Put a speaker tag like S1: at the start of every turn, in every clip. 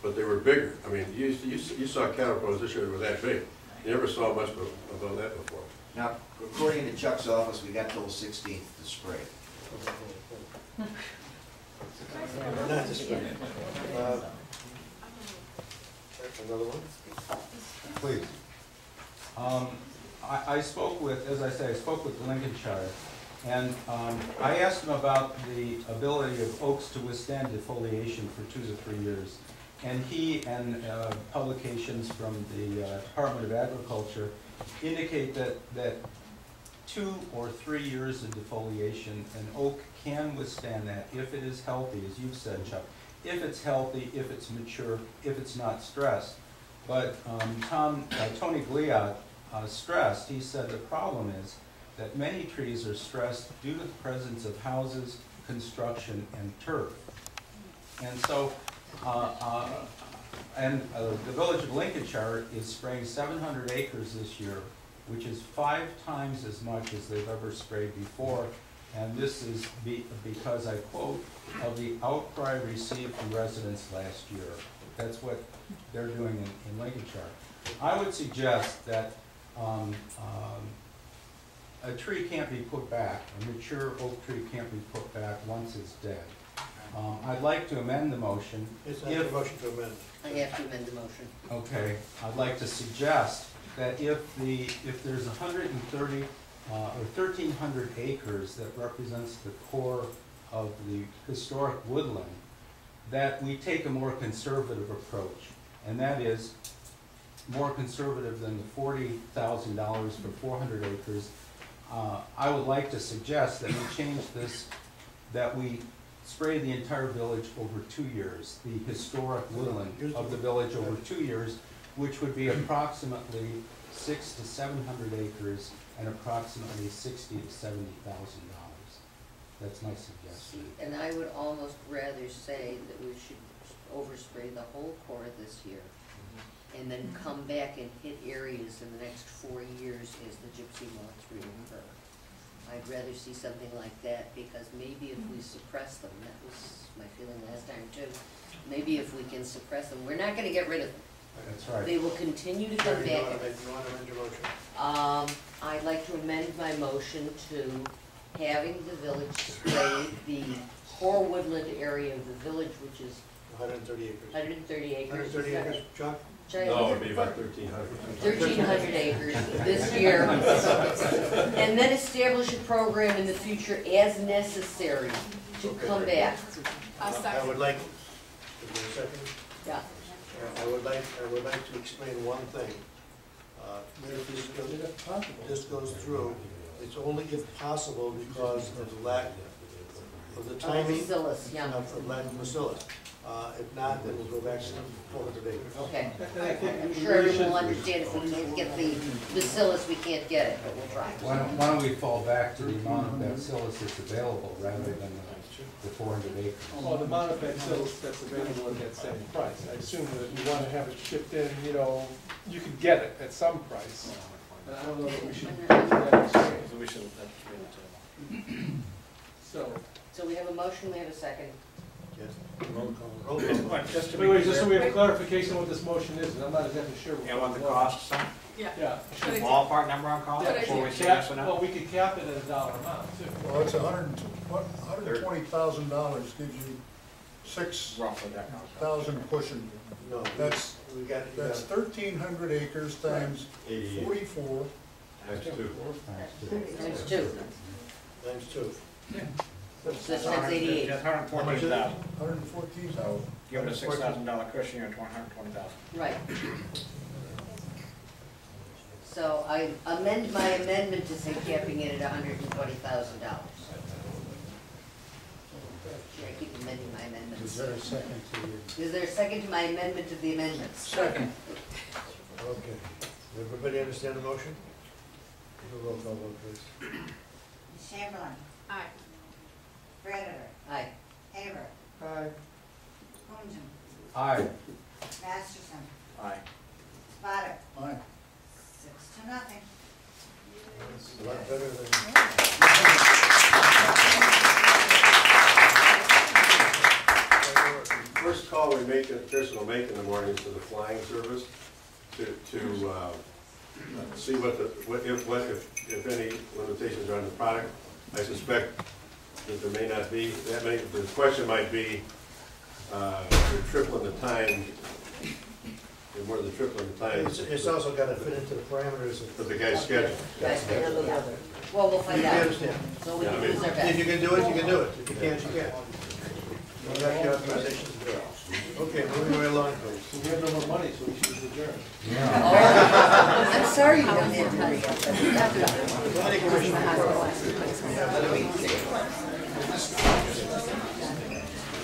S1: but they were bigger. I mean, you saw caterpillars this year that were that big. You never saw much above that before.
S2: Now, according to Chuck's office, we got till the 16th to spray.
S3: Not to spray. Another one?
S4: Please. I spoke with, as I say, I spoke with Lincolnshire, and I asked him about the ability of oaks to withstand defoliation for 2 to 3 years. And he and publications from the Department of Agriculture indicate that 2 or 3 years of defoliation, an oak can withstand that if it is healthy, as you've said, Chuck. If it's healthy, if it's mature, if it's not stressed. But Tony Gliad stressed, he said the problem is that many trees are stressed due to the presence of houses, construction, and turf. And so, the village of Lincolnshire is spraying 700 acres this year, which is 5 times as much as they've ever sprayed before. And this is because, I quote, of the outcry received from residents last year. That's what they're doing in Lincolnshire. I would suggest that a tree can't be put back, a mature oak tree can't be put back once it's dead. I'd like to amend the motion.
S3: It's not a motion to amend.
S5: I have to amend the motion.
S4: Okay, I'd like to suggest that if there's 130 or 1,300 acres that represents the core of the historic woodland, that we take a more conservative approach, and that is more conservative than the $40,000 for 400 acres. I would like to suggest that we change this, that we spray the entire village over 2 years, the historic woodland of the village over 2 years, which would be approximately 600 to 700 acres and approximately $60,000 to $70,000. That's my suggestion.
S5: And I would almost rather say that we should overspray the whole core this year and then come back and hit areas in the next 4 years as the gypsy moths reoccur. I'd rather see something like that, because maybe if we suppress them, that was my feeling last time too, maybe if we can suppress them, we're not going to get rid of them.
S4: That's right.
S5: They will continue to come back.
S3: You want to amend your motion?
S5: I'd like to amend my motion to having the village spray the core woodland area of the village, which is
S3: 130 acres.
S5: 130 acres.
S3: 130 acres, Chuck?
S1: No, it'd be about 1,300.
S5: 1,300 acres this year. And then establish a program in the future as necessary to come back.
S3: I would like, is there a second?
S5: Yeah.
S3: I would like to explain one thing. If this goes through, it's only if possible because of the lack of the timing
S5: Bacillus, yeah.
S3: of lack of bacillus. If not, then we'll go back to 400 acres.
S5: Okay. I'm sure everyone will understand if we can't get the bacillus, we can't get it, but we'll try.
S4: Why don't we fall back to the amount of bacillus that's available rather than the 400 acres?
S6: Well, the amount of bacillus that's available at that same price. I assume that if you want to have it shipped in, you know, you could get it at some price. And I don't know that we should do that exchange.
S3: We should.
S5: So we have a motion, we have a second.
S3: Yes.
S7: Roll call.
S6: Just so we have clarification on what this motion is, and I'm not exactly sure.
S7: You want the cost, son?
S6: Yeah.
S7: Ballpark number on cost before we say yes or no?
S6: Well, we could cap it at a dollar amount too.
S8: Well, it's $120,000 gives you
S7: Roughly that cost.
S8: 6,000 pushing.
S3: No,
S8: That's
S3: we got.
S8: 1,300 acres times 44.
S1: Times 2.
S5: Times 2.
S3: Times 2.
S5: So that's 88.
S7: That's 114,000.
S8: 114,000.
S7: Give it a $6,000 cushion, you're at 120,000.
S5: Right. So I amend my amendment to say capping it at $120,000. Should I keep amending my amendments?
S8: Is there a second to you?
S5: Is there a second to my amendment to the amendments?
S3: Second. Okay. Everybody understand the motion? Do a roll call vote, please.
S9: Chamberlain.
S5: Aye.
S9: Predator.
S5: Aye.
S9: Haver.
S6: Aye.
S9: Kunzen.
S4: Aye.
S9: Masterson.
S7: Aye.
S9: Spotter.
S8: Aye.
S9: 6-0.
S3: It's a lot better than.
S1: First call. call we make, Kirsten will make in the mornings to the flying service to see if any limitations are on the product. I suspect that there may not be that many. The question might be, you're tripling the time. You're more than tripling the time.
S3: It's also got to fit into the parameters
S1: of the guy's schedule.
S5: Well, we'll find
S3: You
S5: out.
S3: understand?
S5: So we
S1: Yeah, I
S5: can
S1: mean-
S5: use our
S3: If
S5: best.
S3: you can do it, you can do it. If you can't, you can't. You don't have the authorization to do it. Okay, moving right along, please.
S6: We have no more money, so we should adjourn.
S5: Oh, I'm sorry you don't have money.
S3: Planning commission report.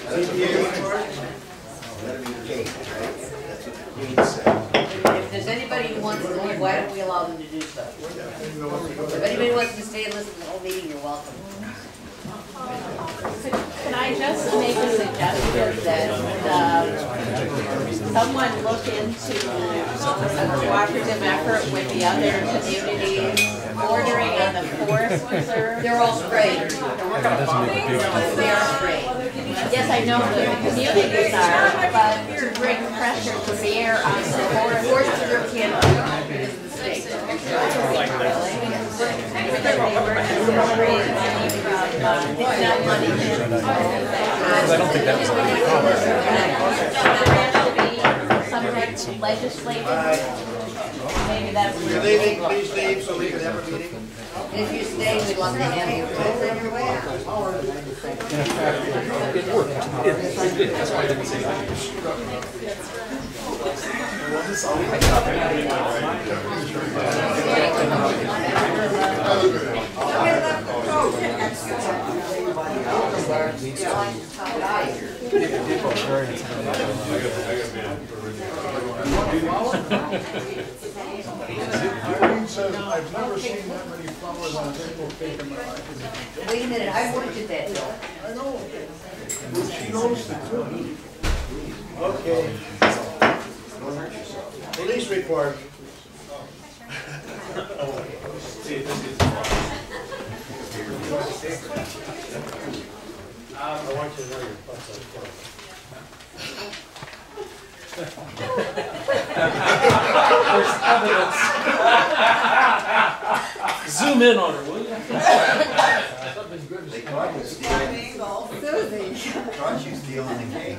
S3: ZBA report?
S2: That'd be the case, right? That's what Dean said.
S5: If there's anybody who wants to leave, why don't we allow them to do so? If anybody wants to stay and listen to the whole meeting, you're welcome.
S10: Can I just make a suggestion that someone look into a cooperative effort with the other communities bordering on the forest reserve?
S5: They're all sprayed. They are sprayed.
S10: Yes, I know the communities are, but to bring pressure to bear on the forest reserve can't do it because of the state.
S5: It's not money.
S10: I don't think that was going to be some legislative, maybe that's.
S3: If you're leaving, please leave so we can have a meeting.
S5: If you stay, we'd love to have you.
S9: On your way out.
S4: It worked. It did, that's why I didn't say that.
S8: Irene says, I've never seen that many flowers on a single cake in my life.
S5: Wait a minute, I worked at that hill.
S8: I know. She noticed it too.
S3: Okay. Police report. I want you to know your thoughts on the
S6: Zoom in on her, will you?
S2: They caught you stealing, caught you stealing the cake.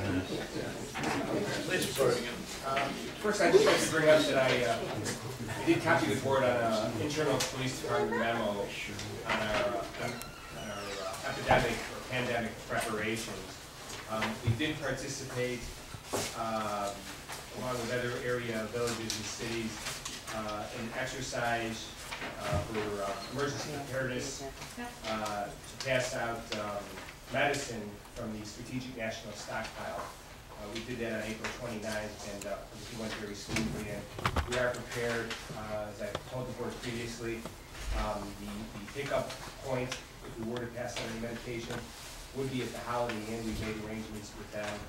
S3: police report.
S11: First, I'd just like to bring up that I did copy the board on an internal police department memo on our epidemic or pandemic preparations. We did participate, along with other area villages and cities, in exercise for emergency preparedness to pass out medicine from the Strategic National Stockpile. We did that on April 29th, and it went very smoothly. And we are prepared, as I told the board previously, the pickup point, if we were to pass out any medication, would be at the Holiday Inn. We made arrangements with them,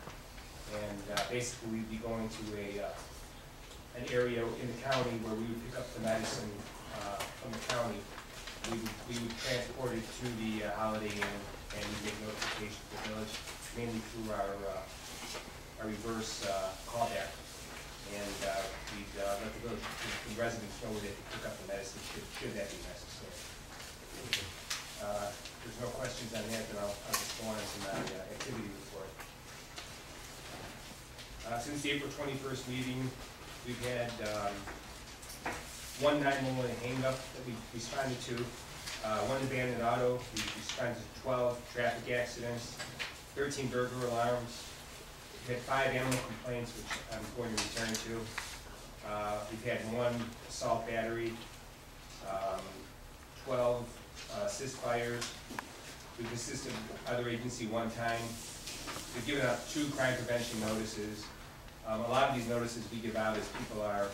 S11: and basically we'd be going to an area in the county where we would pick up the medicine from the county. We would transport it to the Holiday Inn, and we'd make notification to the village, mainly through our reverse callback, and we'd let the village, the residents know where they can pick up the medicine should that be necessary. There's no questions on that, then I'll just go on to my activity report. Since the April 21st meeting, we've had one 911 hang-up that we responded to, one abandoned auto, we responded to 12 traffic accidents, 13 burglar alarms. We've had 5 animal complaints, which I'm going to return to. We've had 1 assault battery, 12 assist fires. We've assisted other agency 1 time. We've given out 2 crime prevention notices. A lot of these notices we give out as people are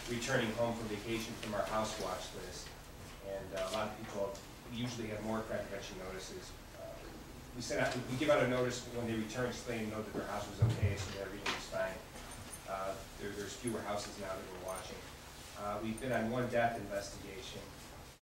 S11: returning home from vacation from our house watch list. And a lot of people usually have more crime prevention notices. We give out a notice when they return, just letting them know that their house was okay, so that everything was fine. There's fewer houses now that we're watching. We've been on 1 death investigation.